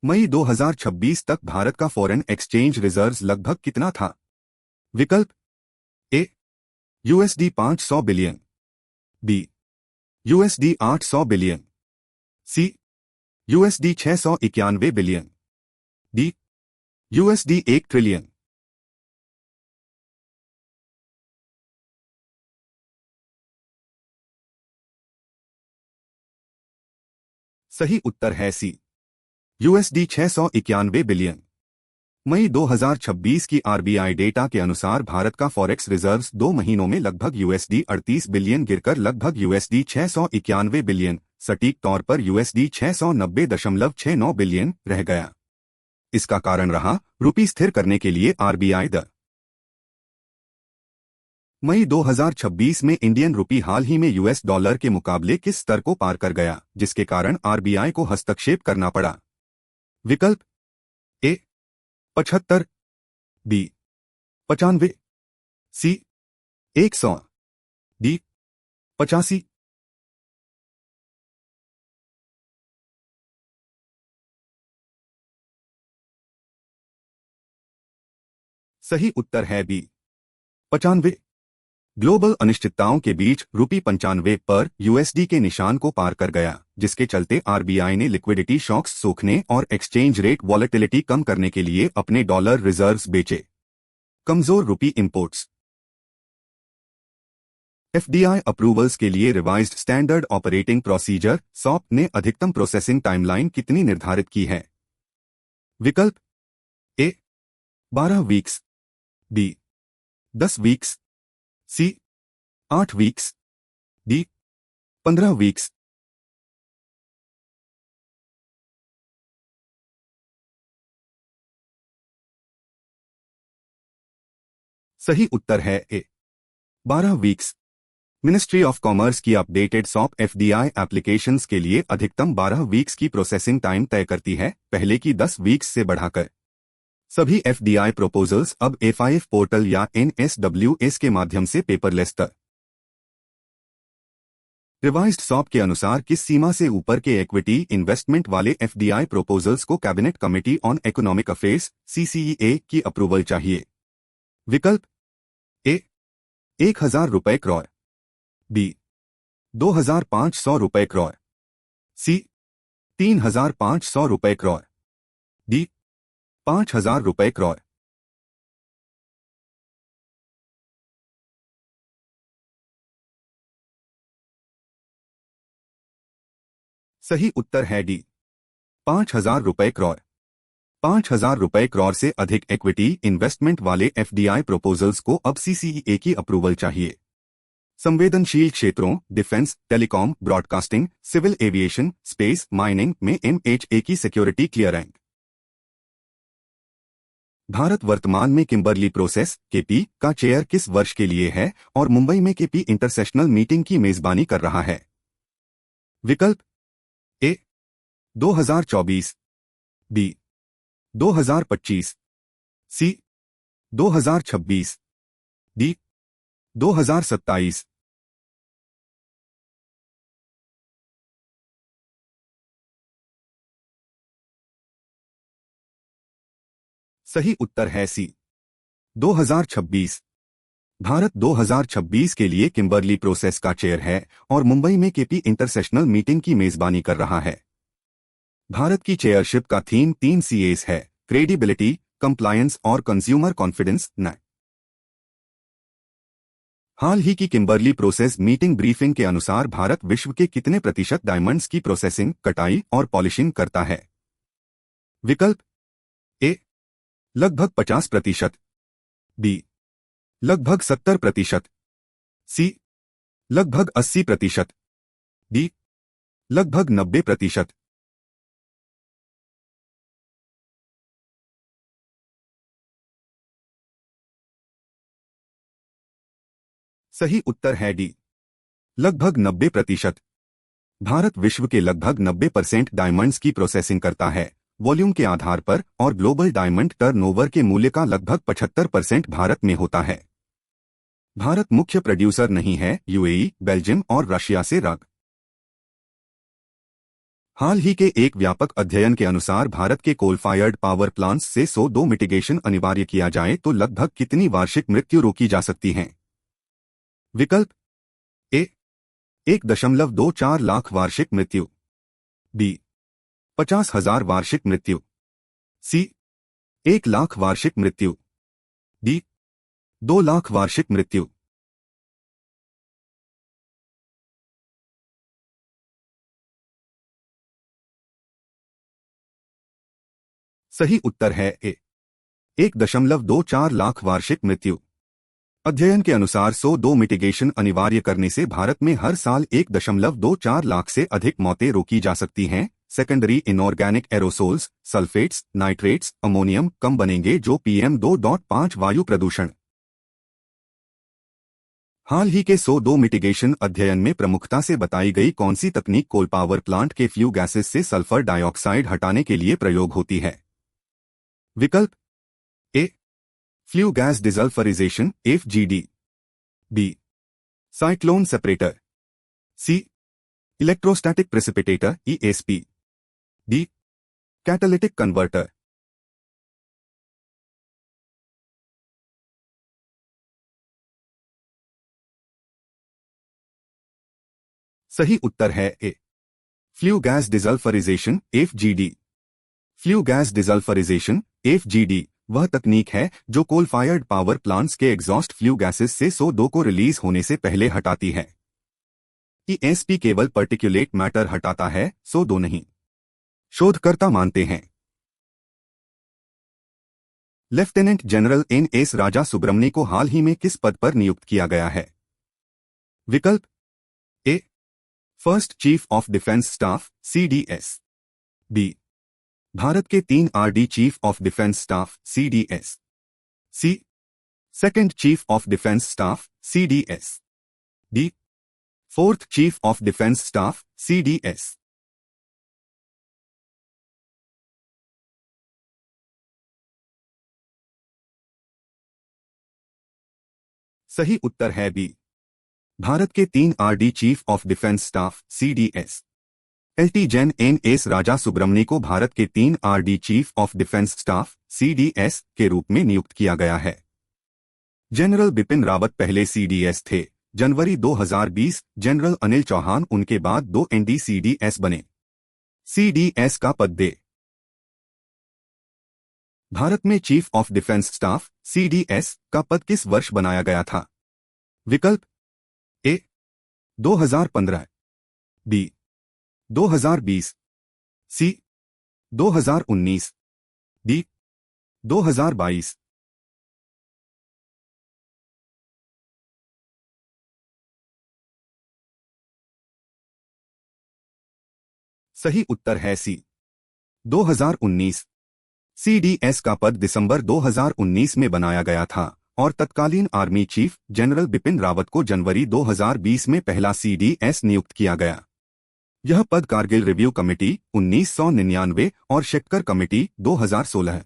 मई 2026 तक भारत का foreign exchange reserves लगभग कितना था? विकल्प A USD 500 billion, B USD 800 billion, C USD 691 billion, D USD 1 trillion. सही उत्तर है सी यूएसडी 691 बिलियन। मई 2026 की आरबीआई डेटा के अनुसार भारत का फॉरेक्स रिजर्व्स 2 महीनों में लगभग यूएसडी 38 बिलियन गिरकर लगभग यूएसडी 691 बिलियन, सटीक तौर पर यूएसडी 690.69 बिलियन रह गया। इसका कारण रहा रुपये स्थिर करने के लिए आरबीआई दर। मई 2026 में इंडियन रुपी हाल ही में यूएस डॉलर के मुकाबले किस स्तर को पार कर गया, जिसके कारण आरबीआई को हस्तक्षेप करना पड़ा? विकल्प ए 75, बी 95, सी 100, डी 85। सही उत्तर है बी 95। ग्लोबल अनिश्चितताओं के बीच रुपये 95 पर यूएसडी के निशान को पार कर गया, जिसके चलते आरबीआई ने लिक्विडिटी शॉक्स सोखने और एक्सचेंज रेट वॉलेटिलिटी कम करने के लिए अपने डॉलर रिजर्व्स बेचे। कमजोर रुपी इंपोर्ट्स। एफडीआई अप्रूवल्स के लिए revised standard operating procedure shop ने अधिकतम प्रोसेसिंग टाइमलाइन कितनी निर्धारित की है? विकल्प ए 12 वीक्स, बी 10 वीक्स, सी 8 वीक्स, डी 15 वीक्स। सही उत्तर है ए 12 वीक्स। मिनिस्ट्री ऑफ कॉमर्स की अपडेटेड सॉप एफडीआई एप्लीकेशंस के लिए अधिकतम 12 वीक्स की प्रोसेसिंग टाइम तय करती है, पहले की 10 वीक्स से बढ़ाकर। सभी एफडीआई प्रोपोजल्स अब ए5 पोर्टल या एनएसडब्ल्यूएस के माध्यम से पेपरलेस तक। रिवाइज्ड सॉप के अनुसार किस सीमा से ऊपर के इक्विटी इन्वेस्टमेंट वाले एफडीआई प्रोपोजल्स को cabinet committee on economic affairs CCEA की अप्रूवल चाहिए? विकल्प ए 1000 रुपये करोड़, बी 2500 रुपये करोड़, सी 3500 रुपये करोड़, डी 5000 रुपये करोड़। सही उत्तर है डी 5000 रुपये करोड़। 5000 रुपये करोड़ से अधिक इक्विटी इन्वेस्टमेंट वाले एफडीआई प्रोपोजल्स को अब सीसीईए की अप्रूवल चाहिए। संवेदनशील क्षेत्रों defence, telecom, broadcasting, civil aviation, space, mining में एमएचए की सिक्योरिटी क्लियरेंस। भारत वर्तमान में किम्बरली प्रोसेस केपी का चेयर किस वर्ष के लिए है और मुंबई में केपी इंटरसेशनल मीटिंग की मेजबानी कर रहा है? विकल्प ए 2024, बी 2025, सी 2026, डी 2027। सही उत्तर है सी 2026। भारत 2026 के लिए किम्बरली प्रोसेस का चेयर है और मुंबई में केपी इंटरसेशनल मीटिंग की मेजबानी कर रहा है। भारत की चेयरशिप का थीम 3 सीएस है: क्रेडिबिलिटी, कंप्लायंस और कंज्यूमर कॉन्फिडेंस। न हाल ही की किम्बरली प्रोसेस मीटिंग ब्रीफिंग के अनुसार भारत विश्व के कितने प्रतिशत डायमंड्स की प्रोसेसिंग, कटाई और पॉलिशिंग करता है? विकल्प ए लगभग 50%, बी लगभग 70%, सी लगभग 80%, डी लगभग 90%। सही उत्तर है डी लगभग 90%। भारत विश्व के लगभग 90% डायमंड्स की प्रोसेसिंग करता है वॉल्यूम के आधार पर, और ग्लोबल डायमंड टर्नओवर के मूल्य का लगभग 75% भारत में होता है। भारत मुख्य प्रोड्यूसर नहीं है यूएई, बेल्जियम और रशिया से रग। हाल ही के एक व्यापक अध्ययन के अनुसार भारत के कोल फायर्ड पावर प्लांट्स से SO2 मिटिगेशन अनिवार्य किया जाए तो लगभग कितनी वार्षिक मृत्यु रोकी जा सकती हैं? विकल्प ए 1.24 लाख वार्षिक मृत्यु, बी 50,000 वार्षिक मृत्यु, सी 1 लाख वार्षिक मृत्यु, डी 2 लाख वार्षिक मृत्यु। सही उत्तर है ए 1.24 लाख वार्षिक मृत्यु। अध्ययन के अनुसार SO2 मिटिगेशन अनिवार्य करने से भारत में हर साल 1.24 लाख से अधिक मौतें रोकी जा सकती हैं। Secondary inorganic aerosols, sulphates, nitrates, ammonium कम बनेंगे जो PM2.5 वायु प्रदूषण। हाल ही के SO2 मिटिगेशन अध्ययन में प्रमुखता से बताई गई कौन सी तकनीक कोल पावर प्लांट के फ्यू गैसेस से सल्फर डाइऑक्साइड हटाने के लिए प्रयोग होती है? विकल्प A flue gas desulphurisation FGD, B cyclone separator, C electrostatic precipitator ESP, D catalytic converter. सही उत्तर है A flue gas desulphurisation FGD। Flue gas desulphurisation FGD वह तकनीक है जो कोल फायर्ड पावर प्लांट्स के एग्जॉस्ट फ्लू गैसेस से SO2 को रिलीज होने से पहले हटाती है। ESP केवल पर्टिकुलेट मैटर हटाता है, SO2 नहीं, शोधकर्ता मानते हैं। Lieutenant general NS Raja Subramanya को हाल ही में किस पद पर नियुक्त किया गया है? विकल्प A first chief of defence staff CDS, B Bharat के 3 RD chief of defence staff CDS, C second chief of defence staff CDS, D fourth chief of defence staff CDS। सही उत्तर है बी भारत के 3 RD chief of defence staff CDS। LT Jain NS Raja Subramanya को भारत के 3 RD chief of defence staff CDS के रूप में नियुक्त किया गया है। जनरल बिपिन रावत पहले CDS थे। जनवरी 2020 जनरल अनिल चौहान उनके बाद 2 ND CDS बने। CDS का पद दे भारत में chief of defence staff CDS का पद किस वर्ष बनाया गया था? विकल्प ए 2015, बी 2020, सी 2019, डी 2022। सही उत्तर है सी 2019। CDS का पद दिसंबर 2019 में बनाया गया था और तत्कालीन army chief general Bipin Rawat को जनवरी 2020 में पहला CDS नियुक्त किया गया। यह पद कारगिल रिव्यू कमेटी 1999 और शेक्कर कमेटी 2016